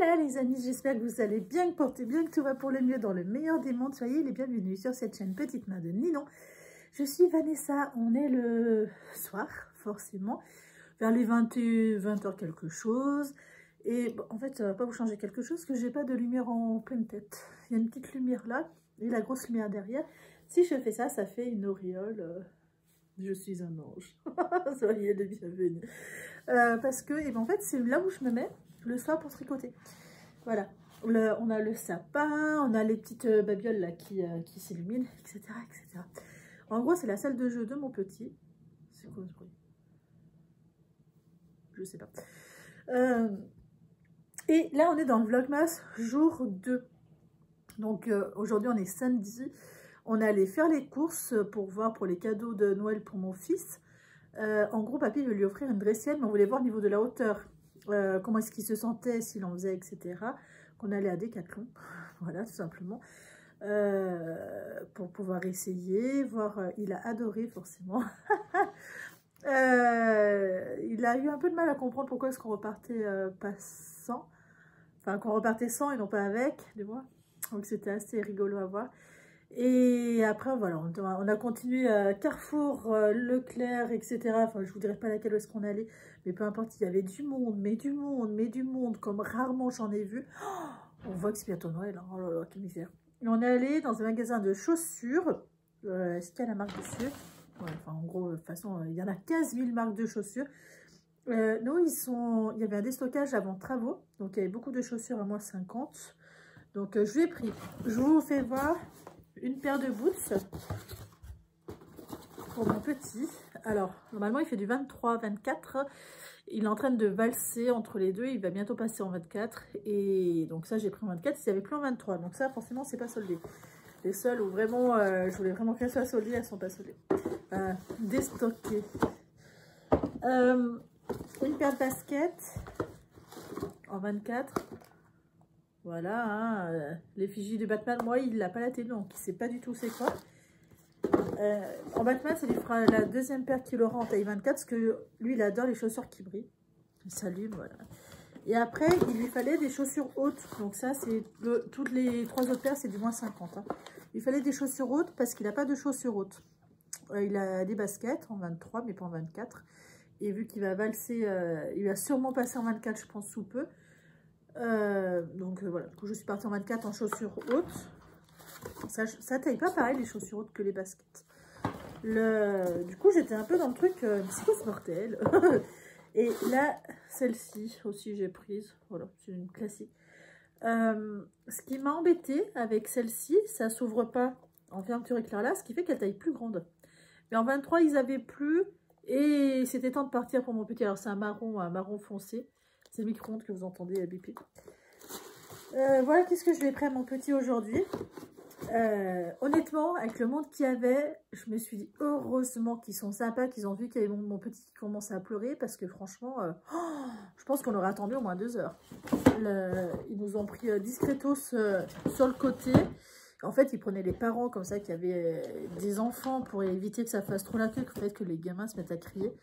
Voilà les amis, j'espère que vous allez bien, que portez bien, que tout va pour le mieux dans le meilleur des mondes. Soyez les bienvenus sur cette chaîne Petite Main de Ninon. Je suis Vanessa, on est le soir, forcément, vers les 20h quelque chose. Et bon, en fait, ça va pas vous changer quelque chose, parce que j'ai pas de lumière en pleine tête. Il y a une petite lumière là, et la grosse lumière derrière. Si je fais ça, ça fait une auréole. Je suis un ange. Soyez les bienvenus. Parce que, et ben, en fait, c'est là où je me mets le soir pour tricoter. Voilà. On a le sapin, on a les petites babioles là qui s'illuminent, etc., etc. En gros, c'est la salle de jeu de mon petit. C'est quoi ce bruit? Je sais pas. Et là, on est dans le Vlogmas jour 2. Donc, aujourd'hui, on est samedi. On est allé faire les courses pour voir pour les cadeaux de Noël pour mon fils. En gros, papy veut lui offrir une dressière, mais on voulait voir au niveau de la hauteur. Comment est-ce qu'il se sentait, s'il en faisait, etc. Qu'on allait à Decathlon, voilà, tout simplement, pour pouvoir essayer, voir, il a adoré, forcément. Il a eu un peu de mal à comprendre pourquoi est-ce qu'on repartait pas sans, enfin, qu'on repartait sans et non pas avec, du moins, donc c'était assez rigolo à voir. Et après, voilà, on a continué à Carrefour, Leclerc, etc. Enfin, je ne vous dirai pas laquelle est-ce qu'on allait, mais peu importe, il y avait du monde, mais du monde, mais du monde, comme rarement j'en ai vu. Oh, on voit que c'est bientôt Noël, hein. Oh là là, quelle misère. Et on est allé dans un magasin de chaussures. Est-ce qu'il y a la marque dessus? Ouais, enfin, en gros, de toute façon, il y en a 15 000 marques de chaussures. Nous, il y avait un déstockage avant travaux, donc il y avait beaucoup de chaussures à moins 50. Donc, je lui ai pris. Je vous fais voir une paire de boots pour mon petit. Alors, normalement, il fait du 23-24. Il est en train de valser entre les deux. Il va bientôt passer en 24. Et donc ça, j'ai pris en 24. Il n'y avait plus en 23. Donc ça, forcément, c'est pas soldé. Les seuls où vraiment, je voulais vraiment qu'elles soient soldées, elles sont pas soldées. Déstockées. Une paire de baskets en 24. Voilà, hein, l'effigie de Batman, moi, il n'a pas la télé, donc il ne sait pas du tout c'est quoi. En Batman, ça lui fera la deuxième paire qu'il aura en taille 24, parce que lui, il adore les chaussures qui brillent. Il s'allume, voilà. Et après, il lui fallait des chaussures hautes. Donc ça, c'est toutes les trois autres paires, c'est du moins 50. Hein. Il fallait des chaussures hautes, parce qu'il n'a pas de chaussures hautes. Il a des baskets en 23, mais pas en 24. Et vu qu'il va valser, il va sûrement passer en 24, je pense, sous peu. Donc voilà, du coup je suis partie en 24 en chaussures hautes. Ça taille pas pareil les chaussures hautes que les baskets. Du coup j'étais un peu dans le truc, c'est quoi ce mortel? Et là, celle-ci aussi j'ai prise, voilà, c'est une classique. Ce qui m'a embêté avec celle-ci, ça s'ouvre pas en fermeture éclair là, ce qui fait qu'elle taille plus grande. Mais en 23 ils avaient plus et c'était temps de partir pour mon petit. Alors c'est un marron foncé. C'est le micro-ondes que vous entendez biper. Voilà, qu'est-ce que je vais pris à mon petit aujourd'hui. Honnêtement, avec le monde qu'il y avait, je me suis dit heureusement qu'ils sont sympas, qu'ils ont vu qu'il y avait mon petit qui commence à pleurer, parce que franchement, je pense qu'on aurait attendu au moins 2 heures. Ils nous ont pris discretos sur le côté. En fait, ils prenaient les parents comme ça qui avaient des enfants pour éviter que ça fasse trop la queue, que les gamins se mettent à crier.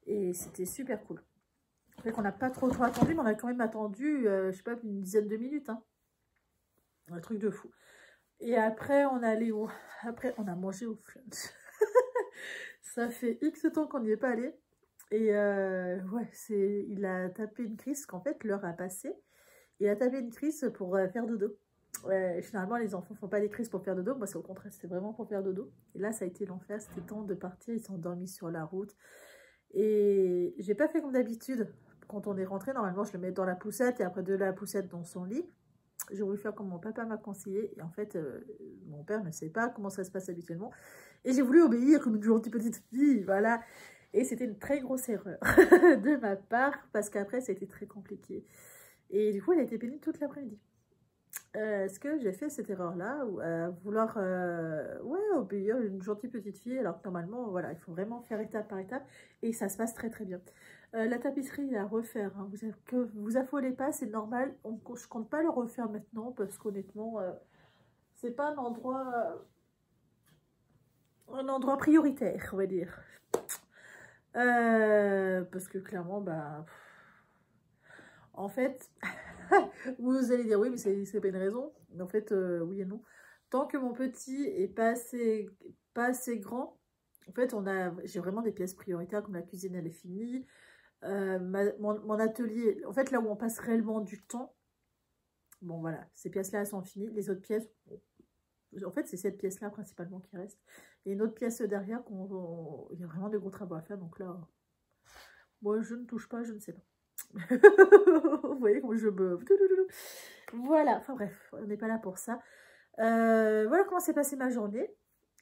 Et c'était super cool. C'est qu'on n'a pas trop attendu, mais on a quand même attendu, je sais pas, une dizaine de minutes. Hein. Un truc de fou. Et après, on allait où? Après, on a mangé au Flunch. Ça fait X temps qu'on n'y est pas allé. Et ouais, il a tapé une crise, qu'en fait, l'heure a passé. Il a tapé une crise pour faire dodo. Finalement, les enfants font pas des crises pour faire dodo. Moi, c'est au contraire, c'était vraiment pour faire dodo. Et là, ça a été l'enfer. C'était temps de partir. Ils sont endormis sur la route. Et j'ai pas fait comme d'habitude. Quand on est rentré, normalement, je le mets dans la poussette et après de la poussette dans son lit. J'ai voulu faire comme mon papa m'a conseillé. Et en fait, mon père ne sait pas comment ça se passe habituellement. Et j'ai voulu obéir comme une gentille petite fille. Voilà. Et c'était une très grosse erreur de ma part. Parce qu'après, ça a été très compliqué. Et du coup, elle a été pénible toute l'après-midi. Est-ce que j'ai fait cette erreur-là, ou vouloir ouais, obéir une gentille petite fille, alors que normalement, voilà, il faut vraiment faire étape par étape, et ça se passe très très bien. La tapisserie à refaire, hein, vous affolez pas, c'est normal, je compte pas le refaire maintenant, parce qu'honnêtement, c'est pas un endroit prioritaire, on va dire. Parce que clairement, bah, en fait... Vous allez dire oui, mais c'est pas une raison. Mais en fait, oui et non. Tant que mon petit est pas assez grand, en fait, j'ai vraiment des pièces prioritaires, comme la cuisine, elle est finie. Mon atelier, en fait, là où on passe réellement du temps, bon voilà, ces pièces-là, elles sont finies. Les autres pièces, bon, en fait, c'est cette pièce-là principalement qui reste. Il y a une autre pièce derrière, il y a vraiment de gros travaux à faire. Donc là, moi, je ne touche pas, je ne sais pas. Vous voyez comment je me... Voilà, enfin bref, on n'est pas là pour ça. Voilà comment s'est passée ma journée.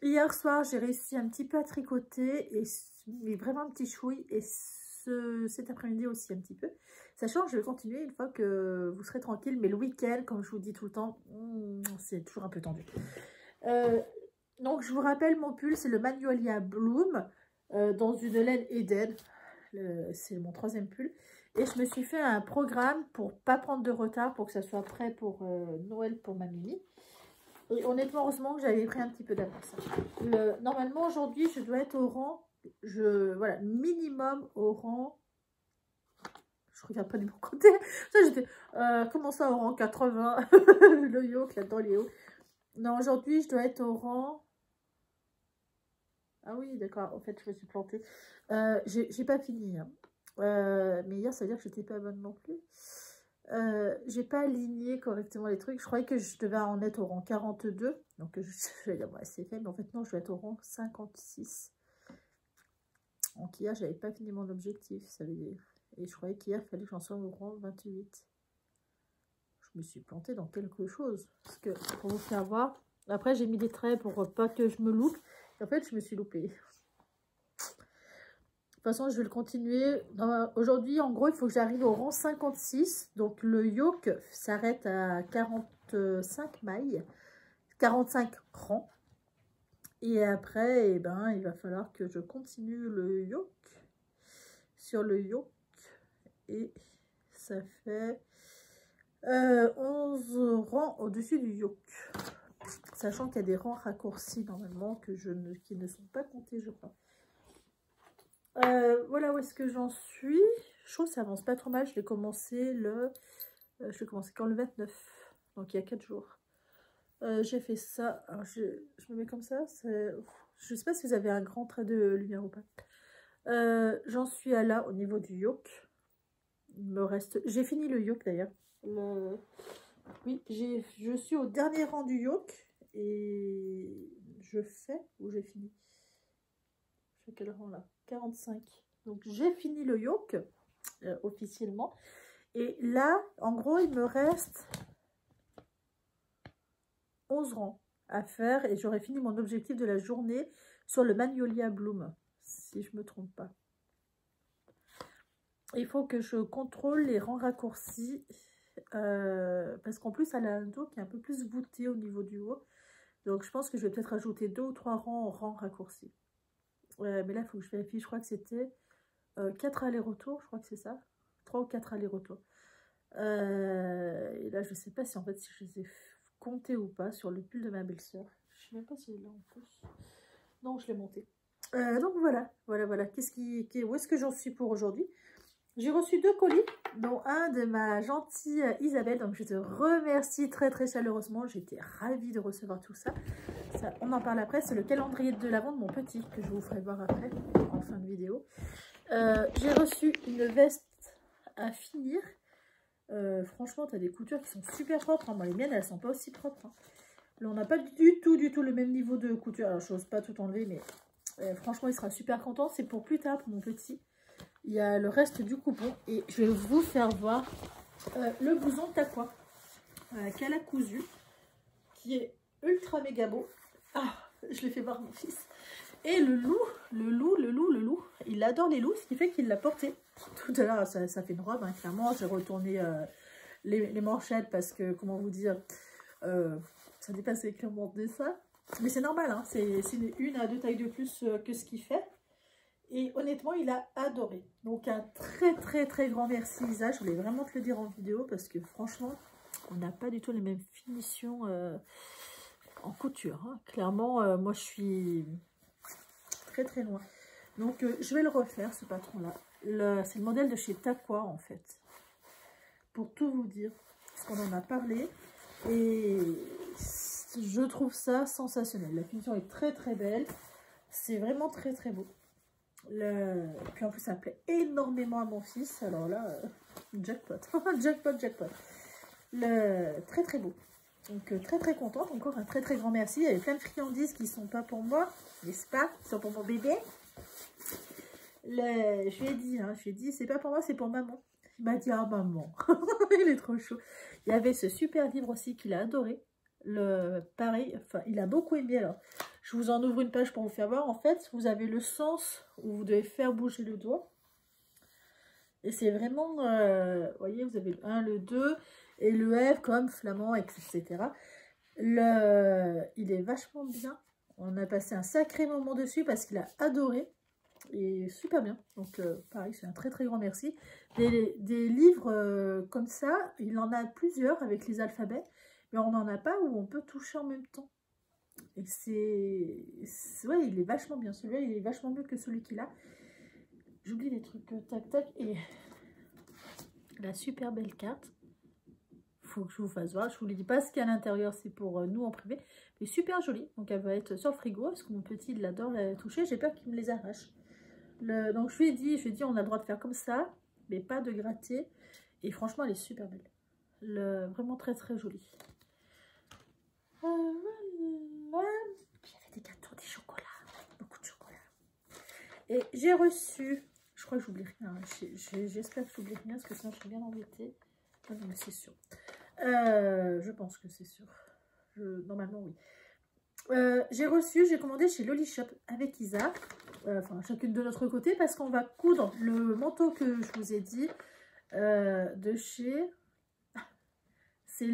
Hier soir, j'ai réussi un petit peu à tricoter, mais vraiment un petit chouille. Et cet après-midi aussi un petit peu. Sachant que je vais continuer une fois que vous serez tranquille. Mais le week-end, comme je vous dis tout le temps, c'est toujours un peu tendu. Donc, je vous rappelle, mon pull, c'est le Magnolia Bloom dans une laine Eden. C'est mon 3e pull. Et je me suis fait un programme pour pas prendre de retard, pour que ça soit prêt pour Noël pour ma Mimi. Et honnêtement, heureusement que j'avais pris un petit peu d'avance. Normalement, aujourd'hui, je dois être au rang, voilà, minimum au rang. Je regarde pas du bon côté. Ça, j'étais, comment ça, au rang 80? Le yoke, là-dedans, il est haut. Non, aujourd'hui, je dois être au rang... Ah oui, d'accord, en fait, je me suis plantée. J'ai pas fini, hein. Mais hier, ça veut dire que j'étais pas bonne non plus. J'ai pas aligné correctement les trucs. Je croyais que je devais en être au rang 42. Donc, je vais dire, ouais, c'est fait. Mais en fait, non, je vais être au rang 56. Donc, hier, j'avais pas fini mon objectif, ça veut dire. Et je croyais qu'hier, il fallait que j'en sois au rang 28. Je me suis plantée dans quelque chose. Parce que, pour vous faire voir, après, j'ai mis des traits pour pas que je me loupe. Et en fait, je me suis loupée. De toute façon, je vais le continuer. Aujourd'hui, en gros, il faut que j'arrive au rang 56. Donc, le yoke s'arrête à 45 mailles, 45 rangs. Et après, eh ben, il va falloir que je continue le yoke. Sur le yoke. Et ça fait 11 rangs au-dessus du yoke. Sachant qu'il y a des rangs raccourcis, normalement, qui ne sont pas comptés, je crois. Voilà où est-ce que j'en suis. Je trouve que ça avance pas trop mal. Je l'ai commencé quand le 29. Donc il y a 4 jours. J'ai fait ça. Alors je me mets comme ça. Je sais pas si vous avez un grand trait de lumière ou pas. J'en suis à là au niveau du yoke. Il me reste... J'ai fini le yoke d'ailleurs. Oui, je suis au dernier rang du yoke. Et je fais... Où j'ai fini? Je fais quel rang là? 45. Donc j'ai fini le yoke officiellement. Et là, en gros, il me reste 11 rangs à faire. Et j'aurai fini mon objectif de la journée sur le Magnolia Bloom. Si je ne me trompe pas. Il faut que je contrôle les rangs raccourcis. Parce qu'en plus, elle a un dos qui est un peu plus voûté au niveau du haut. Donc je pense que je vais peut-être ajouter 2 ou 3 rangs en rangs raccourcis. Mais là, il faut que je vérifie. Je crois que c'était 4 allers-retours. Je crois que c'est ça. 3 ou 4 allers-retours. Et là, je ne sais pas si en fait si je les ai comptés ou pas sur le pull de ma belle-sœur. Je ne sais même pas si là en plus. Non, je l'ai monté. Donc voilà. Où est-ce que j'en suis pour aujourd'hui? J'ai reçu 2 colis, dont un de ma gentille Isabelle. Donc je te remercie très très chaleureusement. J'étais ravie de recevoir tout ça. On en parle après. C'est le calendrier de l'Avent de mon petit que je vous ferai voir après en fin de vidéo. J'ai reçu une veste à finir. Franchement, tu as des coutures qui sont super propres. Hein. Moi, les miennes, elles sont pas aussi propres. Hein. Là, on n'a pas du tout le même niveau de couture. Alors, je n'ose pas tout enlever, mais franchement, il sera super content. C'est pour plus tard, pour mon petit. Il y a le reste du coupon. Et je vais vous faire voir le blouson Taqua qu'elle a cousu, qui est ultra méga beau. Ah, je l'ai fait voir mon fils. Et le loup, il adore les loups, ce qui fait qu'il l'a porté. Tout à l'heure, ça fait une robe, hein, clairement. J'ai retourné les manchettes parce que, comment vous dire, ça dépassait clairement de ça. Mais c'est normal, hein, c'est une à 2 tailles de plus que ce qu'il fait. Et honnêtement, il a adoré. Donc, un très, très, très grand merci, Isa. Je voulais vraiment te le dire en vidéo parce que, franchement, on n'a pas du tout les mêmes finitions en couture. Hein. Clairement, moi, je suis... très très loin. Donc je vais le refaire ce patron là. C'est le modèle de chez Taqua en fait. Pour tout vous dire. parce qu'on en a parlé. Et je trouve ça sensationnel. La finition est très très belle. C'est vraiment très très beau. Puis en plus, ça plaît énormément à mon fils. Alors là, jackpot. Jackpot, jackpot. Très très beau. Donc très très contente. Encore un très très grand merci. Il y avait plein de friandises qui ne sont pas pour moi, n'est-ce pas? Qui sont pour mon bébé. Je lui ai dit, c'est pas pour moi, c'est pour maman. Il m'a dit, ah maman. Il est trop chaud. Il y avait ce super livre aussi qu'il a adoré. Pareil, enfin, il a beaucoup aimé. Alors, je vous en ouvre une page pour vous faire voir. En fait, vous avez le sens où vous devez faire bouger le doigt. Et c'est vraiment, vous voyez, vous avez le 1, le 2 et le F comme flamand, etc. Il est vachement bien. On a passé un sacré moment dessus parce qu'il a adoré. Et super bien. Donc, pareil, c'est un très très grand merci. Des livres comme ça, il en a plusieurs avec les alphabets. Mais on n'en a pas où on peut toucher en même temps. Et ouais, il est vachement bien. Celui-là, il est vachement mieux que celui qu'il a. J'oublie les trucs, tac, tac. Et la super belle carte. Faut que je vous fasse voir. Je vous dis pas ce qu'il y a à l'intérieur, c'est pour nous en privé. Mais super jolie. Donc, elle va être sur le frigo. Parce que mon petit, il adore la toucher. J'ai peur qu'il me les arrache. Donc, je lui ai dit, on a le droit de faire comme ça. Mais pas de gratter. Et franchement, elle est super belle. Vraiment très, très jolie. Puis il y avait des gâteaux, des chocolats, beaucoup de chocolat. Et j'ai reçu, je crois que j'oublie rien, j'espère que j'oublie rien parce que sinon je suis bien embêtée. Ah non mais c'est sûr. Je pense que c'est sûr. Normalement oui. J'ai commandé chez Loli Shop avec Isa, enfin chacune de notre côté parce qu'on va coudre le manteau que je vous ai dit de chez, c'est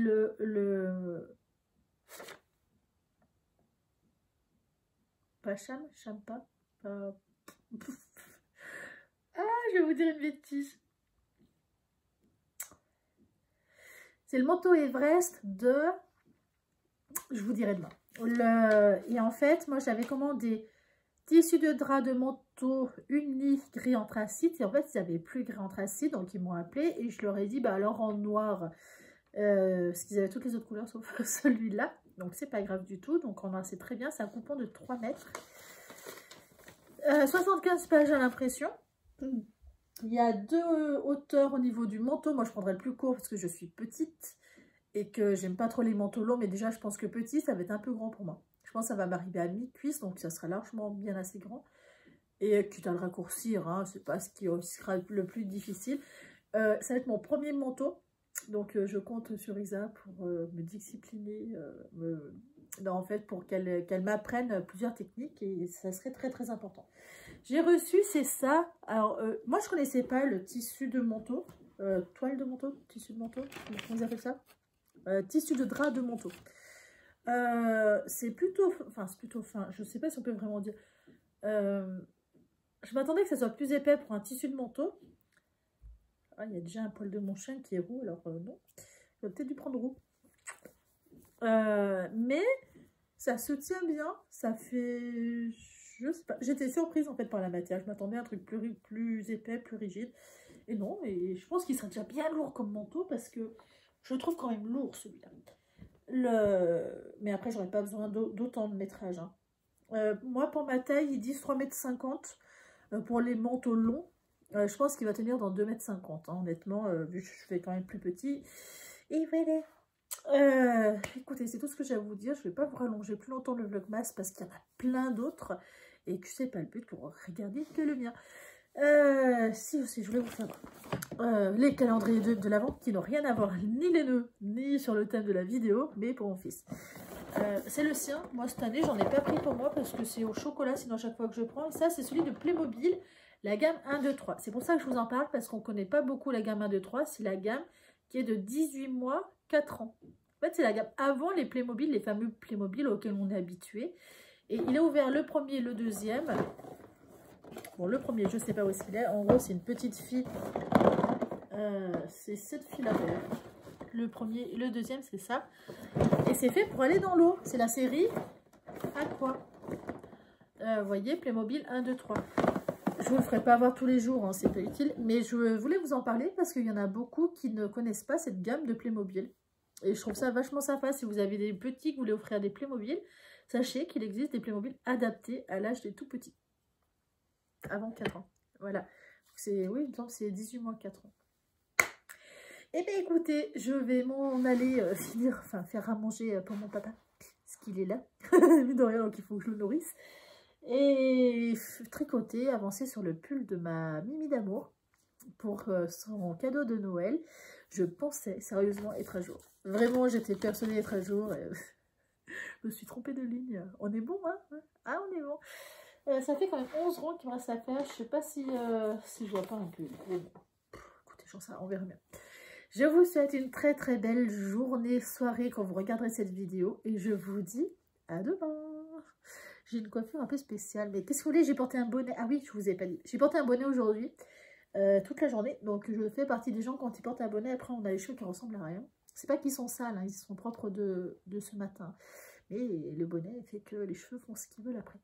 pas Champa. Ah, je vais vous dire une bêtise. C'est le manteau Everest de... Je vous dirai demain. Et en fait, moi, j'avais commandé tissu de drap de manteau uni gris anthracite. Et en fait, ils n'avaient plus gris anthracite. Donc, ils m'ont appelé et je leur ai dit, bah alors en noir, parce qu'ils avaient toutes les autres couleurs sauf celui-là. Donc, c'est pas grave du tout. Donc, en noir, c'est très bien. C'est un coupon de 3 mètres. 75 pages à l'impression. Il y a 2 hauteurs au niveau du manteau. Moi, je prendrais le plus court parce que je suis petite et que j'aime pas trop les manteaux longs. Mais déjà, je pense que petit, ça va être un peu grand pour moi. Je pense que ça va m'arriver à mi-cuisse, donc ça sera largement bien assez grand. Et quitte à le raccourcir, hein, c'est pas ce qui sera le plus difficile. Ça va être mon premier manteau. Donc, je compte sur Isa pour me discipliner, en fait, pour qu'elle m'apprenne plusieurs techniques et ça serait très très important. J'ai reçu, c'est ça. Alors, moi, je connaissais pas le tissu de manteau, toile de manteau, tissu de manteau, comment ils appellent ça, tissu de drap de manteau. C'est plutôt fin, je sais pas si on peut vraiment dire. Je m'attendais que ça soit plus épais pour un tissu de manteau. Ah, il y a déjà un poil de mon chien qui est roux, alors non. J'aurais peut-être dû prendre roux. Mais ça se tient bien. Ça fait... Je sais pas. J'étais surprise en fait par la matière. Je m'attendais à un truc plus épais, plus rigide. Et non, et je pense qu'il serait déjà bien lourd comme manteau parce que je le trouve quand même lourd celui-là. Mais après, j'aurais pas besoin d'autant de métrage. Hein. Moi, pour ma taille, ils disent 3,50 m pour les manteaux longs. Je pense qu'il va tenir dans 2,50 m, hein, honnêtement, vu que je fais quand même plus petit. Et voilà. Écoutez, c'est tout ce que j'ai à vous dire. Je ne vais pas vous rallonger plus longtemps le vlogmas parce qu'il y en a plein d'autres. Et que c'est pas le but pour regarder que le mien. Si aussi, je voulais vous faire les calendriers de l'Avent qui n'ont rien à voir, ni les nœuds, ni sur le thème de la vidéo, mais pour mon fils. C'est le sien. Moi, cette année, j'en ai pas pris pour moi parce que c'est au chocolat, sinon à chaque fois que je prends. Et ça, c'est celui de Playmobil. La gamme 1, 2, 3. C'est pour ça que je vous en parle, parce qu'on ne connaît pas beaucoup la gamme 1, 2, 3. C'est la gamme qui est de 18 mois, 4 ans. En fait, c'est la gamme avant les Playmobil, les fameux Playmobil auxquels on est habitué. Et il est ouvert le premier, le deuxième. Bon, le premier, je ne sais pas où est-ce qu'il est. En gros, c'est une petite fille. C'est cette fille-là. Le premier et le deuxième, c'est ça. Et c'est fait pour aller dans l'eau. C'est la série Aqua. Vous voyez, Playmobil 1, 2, 3. je vous le ferai pas avoir tous les jours, hein, c'est pas utile. Mais je voulais vous en parler parce qu'il y en a beaucoup qui ne connaissent pas cette gamme de Playmobil. Et je trouve ça vachement sympa. Si vous avez des petits que vous voulez offrir des Playmobil, sachez qu'il existe des Playmobil adaptés à l'âge des tout petits. Avant 4 ans. Voilà. C'est, oui, il me semble que c'est 18 mois 4 ans. Eh bien écoutez, je vais m'en aller faire à manger pour mon papa. Parce qu'il est là. Lui de rien, donc il faut que je le nourrisse. Et tricoter, avancer sur le pull de ma Mimi d'amour pour son cadeau de Noël. Je pensais sérieusement être à jour. Vraiment, j'étais persuadée d'être à jour. Et je me suis trompée de ligne. On est bon, hein? Ah, on est bon. Ça fait quand même 11 rangs qu'il me reste à faire. Je sais pas si je vois pas un peu. Écoutez, j'en sais, on verra bien. Je vous souhaite une très très belle journée, soirée quand vous regarderez cette vidéo. Et je vous dis à demain. J'ai une coiffure un peu spéciale. Mais qu'est-ce que vous voulez? J'ai porté un bonnet. Ah oui, je vous ai pas dit. J'ai porté un bonnet aujourd'hui. Toute la journée. Donc je fais partie des gens quand ils portent un bonnet. Après, on a les cheveux qui ressemblent à rien. C'est pas qu'ils sont sales. Hein, ils sont propres de ce matin. Mais le bonnet fait que les cheveux font ce qu'ils veulent après.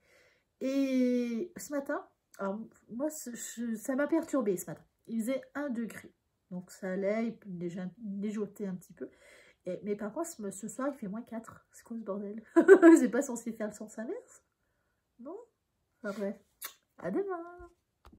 Et ce matin, alors moi, ça m'a perturbée ce matin. Il faisait 1 degré. Donc ça allait, déjà neigeoter un petit peu. Mais par contre, ce soir, il fait -4. C'est quoi ce bordel? C'est pas censé faire le sens inverse? Non? Enfin bref. À demain!